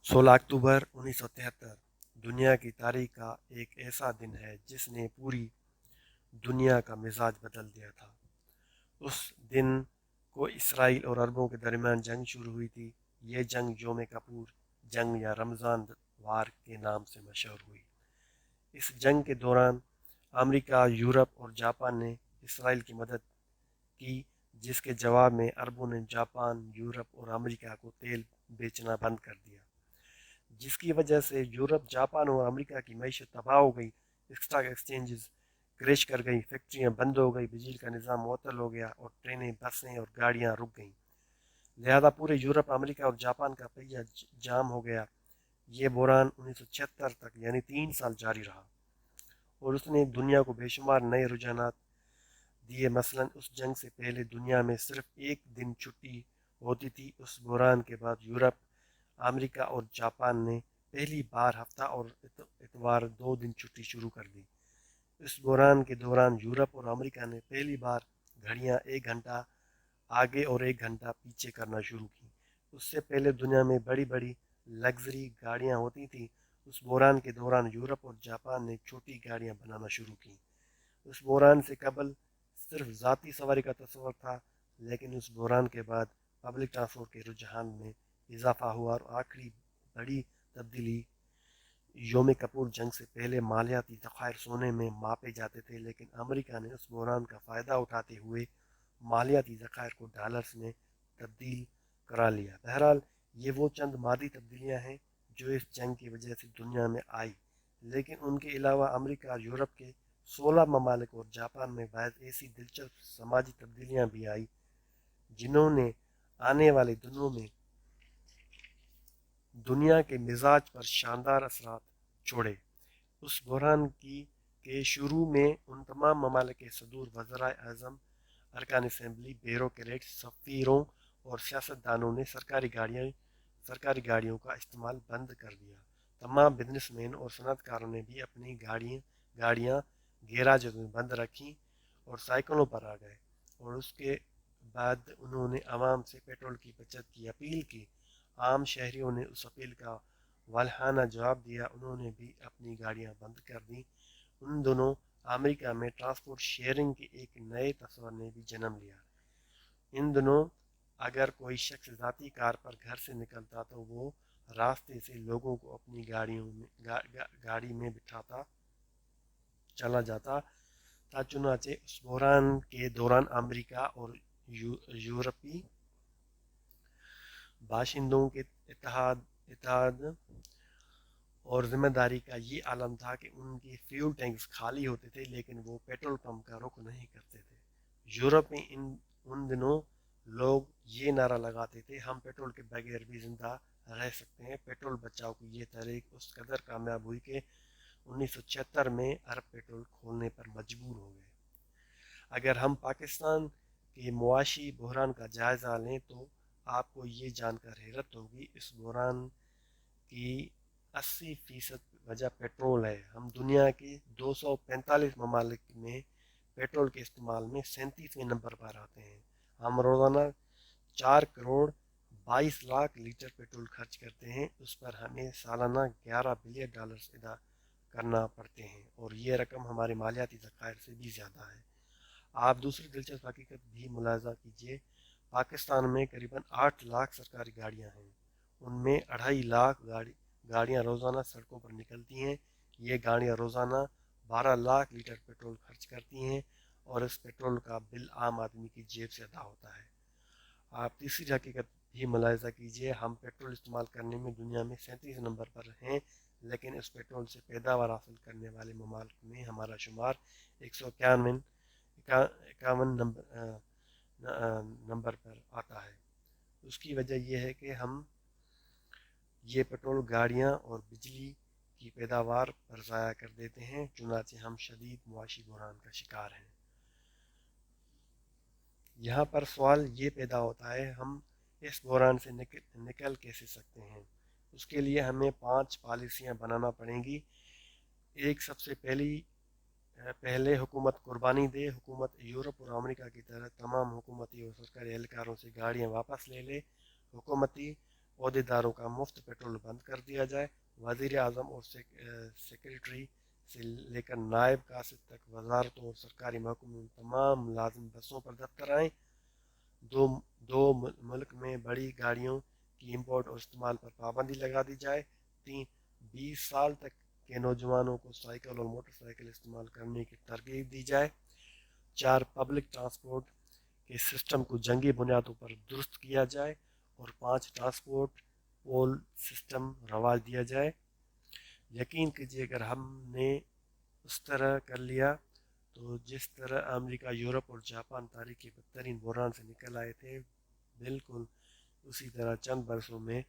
16 अक्टूबर 1973 दुनिया की तारीख का एक ऐसा दिन है जिसने पूरी दुनिया का मिजाज बदल दिया था। उस दिन को इसराइल और अरबों के दरमियान जंग शुरू हुई थी। ये जंग योम कपूर जंग या रमज़ान वार के नाम से मशहूर हुई। इस जंग के दौरान अमेरिका, यूरोप और जापान ने इसराइल की मदद की, जिसके जवाब में अरबों ने जापान, यूरोप और अमेरिका को तेल बेचना बंद कर दिया, जिसकी वजह से यूरोप, जापान और अमेरिका की मईशत तबाह हो गई। स्टॉक एक्सचेंजेस क्रैश कर गई, फैक्ट्रियां बंद हो गई, बिजली का निज़ाम मुअत्तल हो गया और ट्रेनें, बसें और गाड़ियां रुक गईं। लिहाजा पूरे यूरोप, अमेरिका और जापान का पहिया जाम हो गया। ये बहरान 1976 तक यानी 3 साल जारी रहा और उसने दुनिया को बेशुमार नए रुझानात दिए। मसलन उस जंग से पहले दुनिया में सिर्फ एक दिन छुट्टी होती थी। उस बहरान के बाद यूरोप, अमेरिका और जापान ने पहली बार हफ्ता और इतवार 2 दिन छुट्टी शुरू कर दी। इस बहरान के दौरान यूरोप और अमेरिका ने पहली बार घड़ियां 1 घंटा आगे और 1 घंटा पीछे करना शुरू की। उससे पहले दुनिया में बड़ी बड़ी लग्जरी गाड़ियां होती थी। उस बहरान के दौरान यूरोप और जापान ने छोटी गाड़ियां बनाना शुरू की। उस बहरान से कबल सिर्फ ज़ाती सवारी का तस्वर था, लेकिन उस बहरान के बाद पब्लिक ट्रांसपोर्ट के रुझान में इजाफा हुआ और आखिरी बड़ी तब्दीली योम कपूर जंग से पहले मालियाती ज़खायर सोने में मापे जाते थे, लेकिन अमेरिका ने उस बहरान का फ़ायदा उठाते हुए मालियाती ज़खायर को डॉलर्स में तब्दील करा लिया। बहरहाल, ये वो चंद मादी तब्दीलियाँ हैं जो इस जंग की वजह से दुनिया में आई, लेकिन उनके अलावा अमेरिका और यूरोप के 16 ममालिक और जापान में बायस ऐसी दिलचस्प समाजी तब्दीलियाँ भी आई जिन्होंने आने वाले दिनों में दुनिया के मिजाज पर शानदार असरात छोड़े। उस बहरान की के शुरू में उन तमाम ममालिक के सदूर, वज़राए आज़म, अरकान असम्बली, ब्यूरोक्रेट्स, सफ़ीरों और सियासतदानों ने सरकारी गाड़ियों का इस्तेमाल बंद कर दिया। तमाम बिजनेसमैन और सनतकारों ने भी अपनी गाड़ियाँ गैराजों में बंद रखीं और साइकिलों पर आ गए और उसके बाद उन्होंने आवाम से पेट्रोल की बचत की अपील की। आम शहरियों ने उस अपील का वालहाना जवाब दिया। उन्होंने भी अपनी गाड़ियां बंद कर दी। उन दोनों अमेरिका में ट्रांसपोर्ट शेयरिंग के एक नए तस्वर ने भी जन्म लिया। इन दिनों अगर कोई शख्स ज़ाती कार पर घर से निकलता तो वो रास्ते से लोगों को अपनी गाड़ी में बिठाता चला जाता था। चुनाचे उस बहरान के दौरान अमेरिका और यूरोपी बाशिंदों के इत्तेहाद और जिम्मेदारी का ये आलम था कि उनके फ्यूल टैंक्स खाली होते थे, लेकिन वो पेट्रोल पंप का रुख नहीं करते थे। यूरोप में इन उन दिनों लोग ये नारा लगाते थे, हम पेट्रोल के बगैर भी जिंदा रह सकते हैं। पेट्रोल बचाओ की ये तहरीक उस कदर कामयाब हुई कि 1976 में अरब पेट्रोल खोलने पर मजबूर हो गए। अगर हम पाकिस्तान के मुआशी बहरान का जायज़ा लें तो आपको ये जानकर हैरत होगी, इस बहरान की 80% वजह पेट्रोल है। हम दुनिया के 245 ममालिक में पेट्रोल के इस्तेमाल में 37वें नंबर पर आते हैं। हम रोज़ाना 4 करोड़ 22 लाख लीटर पेट्रोल खर्च करते हैं। उस पर हमें सालाना $11 बिलियन अदा करना पड़ते हैं और ये रकम हमारे मालियाती ज़खायर से भी ज़्यादा है। आप दूसरी दिलचस्प हकीकत भी मुलाहजा कीजिए। पाकिस्तान में करीबन 8 लाख सरकारी गाड़ियाँ हैं। उनमें 2.5 लाख गाड़ियाँ रोज़ाना सड़कों पर निकलती हैं। ये गाड़ियाँ रोज़ाना 12 लाख लीटर पेट्रोल खर्च करती हैं और इस पेट्रोल का बिल आम आदमी की जेब से अदा होता है। आप तीसरी हकीकत भी मुलाहजा कीजिए। हम पेट्रोल इस्तेमाल करने में दुनिया में 37 नंबर पर हैं, लेकिन इस पेट्रोल से पैदावार हासिल करने वाले ममालिक में हमारा शुमार 151 नंबर पर आता है। उसकी वजह यह है कि हम ये पेट्रोल गाड़ियाँ और बिजली की पैदावार पर ज़ाया कर देते हैं। चुनाचे हम शदीद मुआशी बहरान का शिकार हैं। यहाँ पर सवाल ये पैदा होता है, हम इस बहरान से निकल कैसे सकते हैं। उसके लिए हमें 5 पॉलिसियाँ बनाना पड़ेंगी। एक सबसे पहले हुकूमत कुर्बानी दे। हुकूमत यूरोप और अमेरिका की तरह तमाम हुकूमती और सरकारी एहलकारों से गाड़ियाँ वापस ले ले। हुकूमती عہدیداروں کا مفت پیٹرول بند کر دیا جائے، وزیر اعظم اور سیکریٹری سے لے کر نائب قاصد تک وزارتوں اور سرکاری محکموں میں تمام ملازم بسوں پر دفتر آئیں، دو دو ملک میں بڑی گاڑیوں کی امپورٹ اور استعمال پر پابندی لگا دی جائے، 20 سال تک کے نوجوانوں کو سائیکل اور موٹر سائیکل استعمال کرنے کی ترغیب دی جائے، 4 پبلک ٹرانسپورٹ کے سسٹم کو جنگی بنیادوں پر درست کیا جائے اور 5 ٹرانسپورٹ پول سسٹم رواج دیا جائے۔ یقین کیجیے اگر ہم نے اس طرح کر لیا تو جس طرح امریکہ، یورپ اور جاپان تاریخ کے بدترین بحران سے نکل آئے تھے، بالکل اسی طرح چند برسوں میں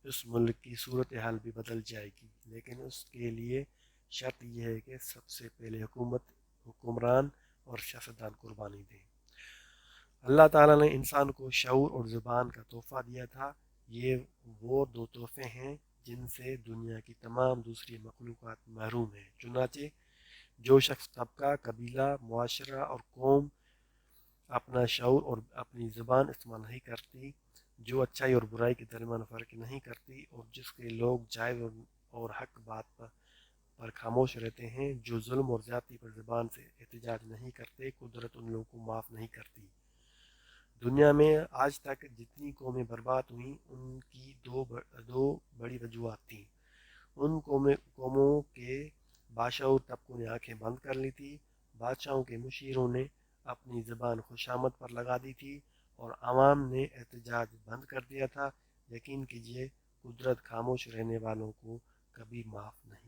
اس ملک کی صورتحال بھی بدل جائے گی، لیکن اس کے لیے شرط یہ ہے کہ سب سے پہلے حکمران اور سیاستدان قربانی دیں۔ اللہ تعالیٰ نے انسان کو شعور اور زبان کا تحفہ دیا تھا، یہ وہ دو تحفے ہیں جن سے دنیا کی تمام دوسری مخلوقات محروم ہیں۔ چنانچہ جو شخص، طبقہ، قبیلہ، معاشرہ اور قوم اپنا شعور اور اپنی زبان استعمال نہیں کرتی، جو اچھائی اور برائی کے درمیان فرق نہیں کرتی، اور جس کے لوگ جائز اور حق بات پر خاموش رہتے ہیں، جو ظلم اور زیادتی پر زبان سے احتجاج نہیں کرتے، قدرت ان لوگوں کو معاف نہیں کرتی۔ دنیا میں آج تک جتنی قومیں برباد ہوئیں ان کی دو بڑی وجوہات تھیں۔ ان قوموں کے باشعور طبقوں نے آنکھیں بند کر لی تھی، بادشاہوں کے مشیروں نے اپنی زبان خوشامد پر لگا دی تھی، اور عوام نے احتجاج بند کر دیا تھا۔ یقین کیجیے قدرت خاموش رہنے والوں کو کبھی معاف نہیں